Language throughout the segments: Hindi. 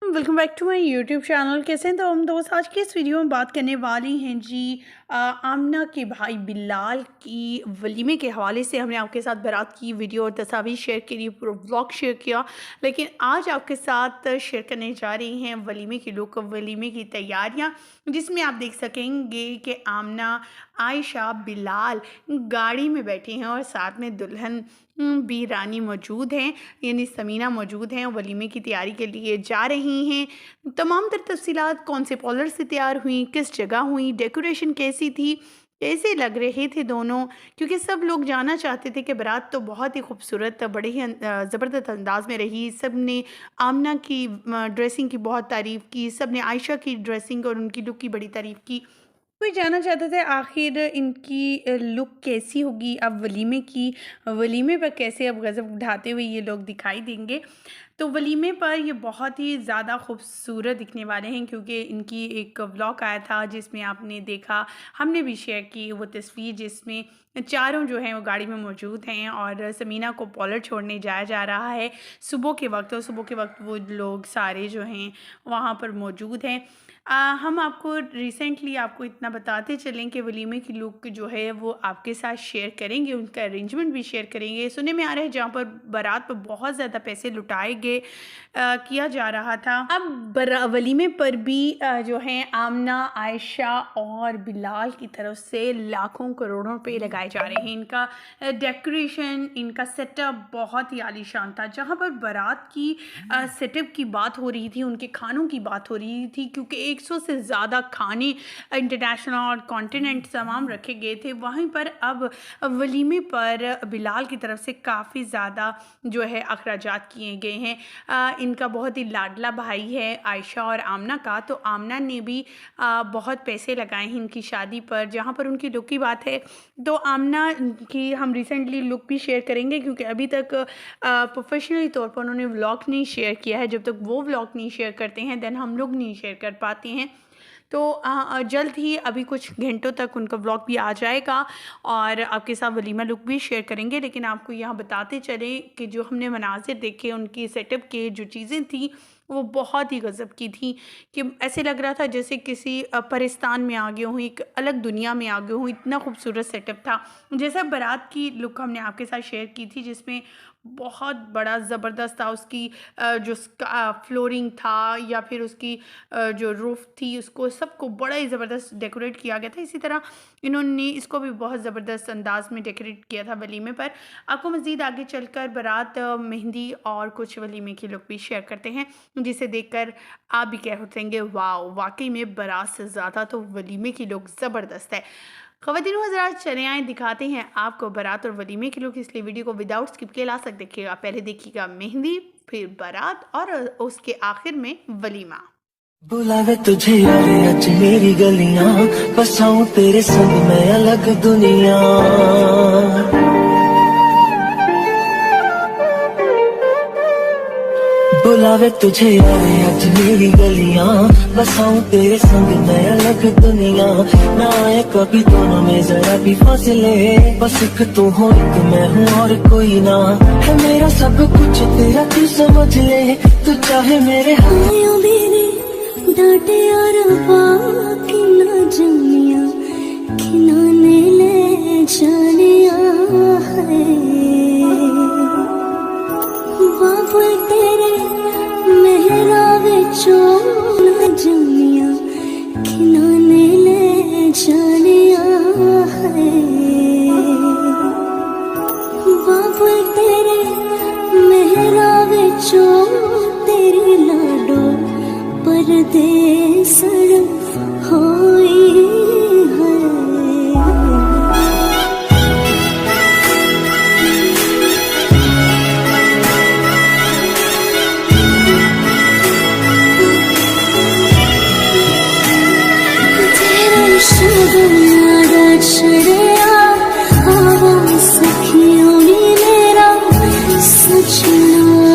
Welcome back to my YouTube channel. कैसे हैं तो हम दोस्त आज की इस वीडियो में बात करने वाले हैं जी आमना के भाई बिलाल की वलीमे के हवाले से। हमने आपके साथ बारात की वीडियो और तस्वीर शेयर करी, पूरा व्लॉग शेयर किया, लेकिन आज आपके साथ शेयर करने जा रही हैं वलीमे की लुक, वलीमे की तैयारियां, जिसमें आप देख सकेंगे कि आमना, आयशा, बिलाल गाड़ी में बैठे हैं और साथ में दुल्हन भी रानी मौजूद हैं, यानी समीना मौजूद हैं, वलीमे की तैयारी के लिए जा रही हैं। तमाम तर तफसीलात, कौन से पॉलर से तैयार हुई, किस जगह हुई, डेकोरेशन कैसी थी, कैसे लग रहे थे दोनों, क्योंकि सब लोग जानना चाहते थे कि बारात तो बहुत ही खूबसूरत, बड़े ही ज़बरदस्त अंदाज में रही। सब ने आमना की ड्रेसिंग की बहुत तारीफ़ की, सब ने आयशा की ड्रेसिंग और उनकी लुक की बड़ी तारीफ़ की। कोई जानना चाहता था आखिर इनकी लुक कैसी होगी, अब वलीमे पर कैसे अब गज़ब उठाते हुए ये लोग दिखाई देंगे। तो वलीमे पर ये बहुत ही ज़्यादा खूबसूरत दिखने वाले हैं, क्योंकि इनकी एक व्लॉग आया था जिसमें आपने देखा, हमने भी शेयर की वो तस्वीर, जिसमें चारों जो हैं वो गाड़ी में मौजूद हैं और समीना को पॉलर छोड़ने जाया जा रहा है सुबह के वक्त, और सुबह के वक्त वो लोग सारे जो हैं वहाँ पर मौजूद हैं। हम आपको रिसेंटली आपको इतना बताते चलें कि वलीमे की लुक जो है वो आपके साथ शेयर करेंगे, उनका अरेंजमेंट भी शेयर करेंगे। सुनने में आ रहा है जहाँ पर बारात पर बहुत ज़्यादा पैसे लुटाए गए किया जा रहा था। अब वलीमे पर भी जो है आमना, आयशा और बिलाल की तरफ से लाखों करोड़ों रुपए लगाए जा रहे हैं। इनका डेकोरेशन, इनका सेटअप बहुत ही आलीशान था। जहाँ पर बारात की सेटअप की बात हो रही थी, उनके खानों की बात हो रही थी, क्योंकि 100 से ज़्यादा खाने इंटरनेशनल और कॉन्टिनेंट तमाम रखे गए थे। वहीं पर अब वलीमे पर बिलाल की तरफ से काफ़ी ज़्यादा जो है अखराजात किए गए हैं। इनका बहुत ही लाडला भाई है आयशा और आमना का, तो आमना ने भी बहुत पैसे लगाए हैं इनकी शादी पर। जहाँ पर उनकी लुक की बात है तो आमना की हम रिसेंटली लुक भी शेयर करेंगे, क्योंकि अभी तक प्रोफेशनली तौर पर उन्होंने व्लॉग नहीं शेयर किया है। जब तक वो व्लॉग नहीं शेयर करते हैं देन हम लोग नहीं शेयर कर पाते हैं। तो जल्द ही अभी कुछ घंटों तक उनका व्लॉग भी आ जाएगा और आपके साथ वलीमा लुक भी शेयर करेंगे। लेकिन आपको यहाँ बताते चलें कि जो हमने मनाज़िर देखे, उनकी सेटअप के जो चीज़ें थी वो बहुत ही गज़ब की थी, कि ऐसे लग रहा था जैसे किसी परिस्तान में आ गए हों, एक अलग दुनिया में आ गए हों। इतना खूबसूरत सेटअप था। जैसा बारात की लुक हमने आपके साथ शेयर की थी, जिसमें बहुत बड़ा ज़बरदस्त था। उसकी जो फ्लोरिंग था या फिर उसकी जो रूफ थी, उसको सबको बड़ा ही ज़बरदस्त डेकोरेट किया गया था। इसी तरह इन्होंने इसको भी बहुत ज़बरदस्त अंदाज में डेकोरेट किया था वलीमे पर। आपको मज़ीद आगे चलकर बारात, मेहंदी और कुछ वलीमे की लुक भी शेयर करते हैं, जिसे देखकर आप भी कह उठेंगे वाह, वाकई में बारात से ज़्यादा तो वलीमे की लुक ज़बरदस्त है। ख़वातीन हज़रात, चले आए दिखाते हैं आपको बारात और वलीमे की लुक। इसलिए वीडियो को विदाउट स्किप के लास्ट तक देखिएगा। पहले देखिएगा मेहंदी, फिर बारात और उसके आखिर में वलीमा। बुलावे तुझे यारे आज मेरी गलियां, बसाऊं तेरे संग मैं अलग दुनिया। बुलावे तुझे यारे आज मेरी गलियां, बसाऊं तेरे संग मैं अलग दुनिया। ना आए कभी दोनों में जरा भी फासले, बस एक तू हो एक मैं हूँ और कोई ना। है मेरा सब कुछ तेरा तू समझ ले, तू चाहे मेरे हाथों मेरे डांटे और बाकी ना जमिया, खिलाने ले जानिया है। बाबू तेरे मेहरा विचों ना जमिया, खिलाने ले जानिया है। बाबू तेरे मेहरा विचों तेरी लाडो परदेसड़ होई है। तेरे शगुनादा छड़िया हवा सखियों ने मेरा सजना,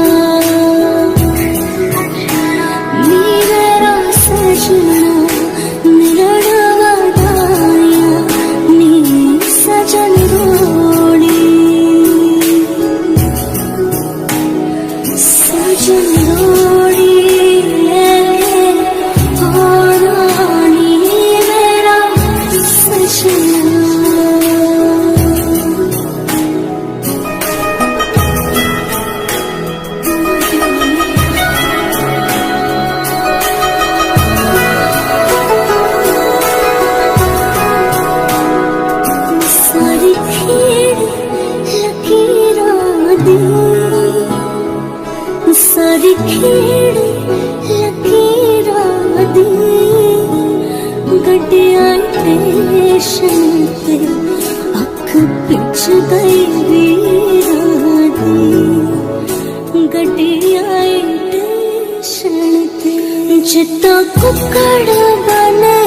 क्षण ते अख पिछ गई वीरानी गड्डी आई टेंशन ते जिद्दां कुक्कड़ बने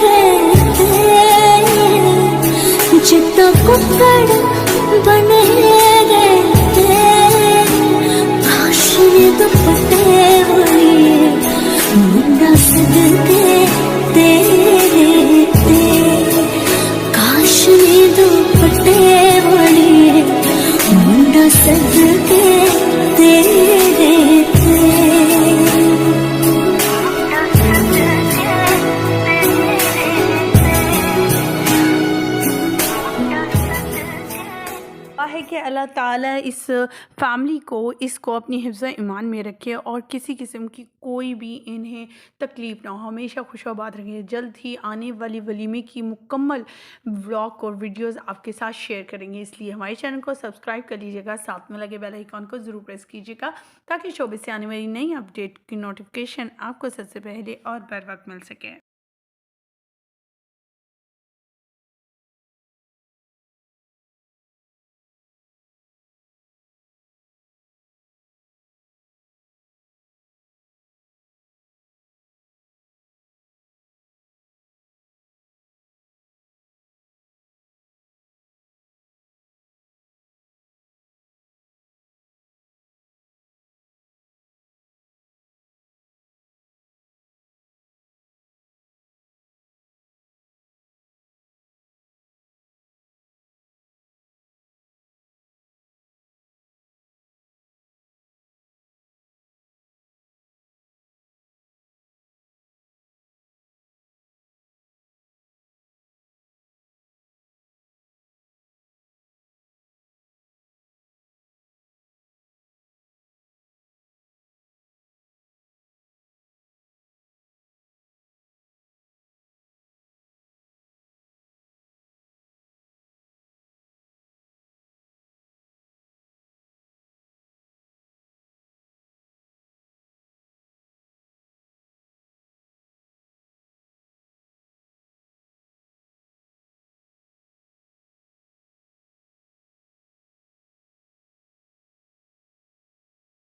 रहते जिद्दां कुक्कड़ बने रहते काशनी दुपट्टे वाली मुंडा सदके तेरे ते काशनी दुपट्टे वाली मुंडा सदके तेरे ते है कि अल्लाह ताला इस फैमिली को इसको अपनी हिफ्ज़ ईमान में रखे और किसी किस्म की कोई भी इन्हें तकलीफ़ ना हो, हमेशा खुशआबाद रखे। जल्द ही आने वाली वलीमे की मुकम्मल व्लॉग और वीडियोस आपके साथ शेयर करेंगे, इसलिए हमारे चैनल को सब्सक्राइब कर लीजिएगा, साथ में लगे बेल आइकॉन को ज़रूर प्रेस कीजिएगा ताकि शोबे से आने वाली नई अपडेट की नोटिफिकेशन आपको सबसे पहले और बर वक्त मिल सके।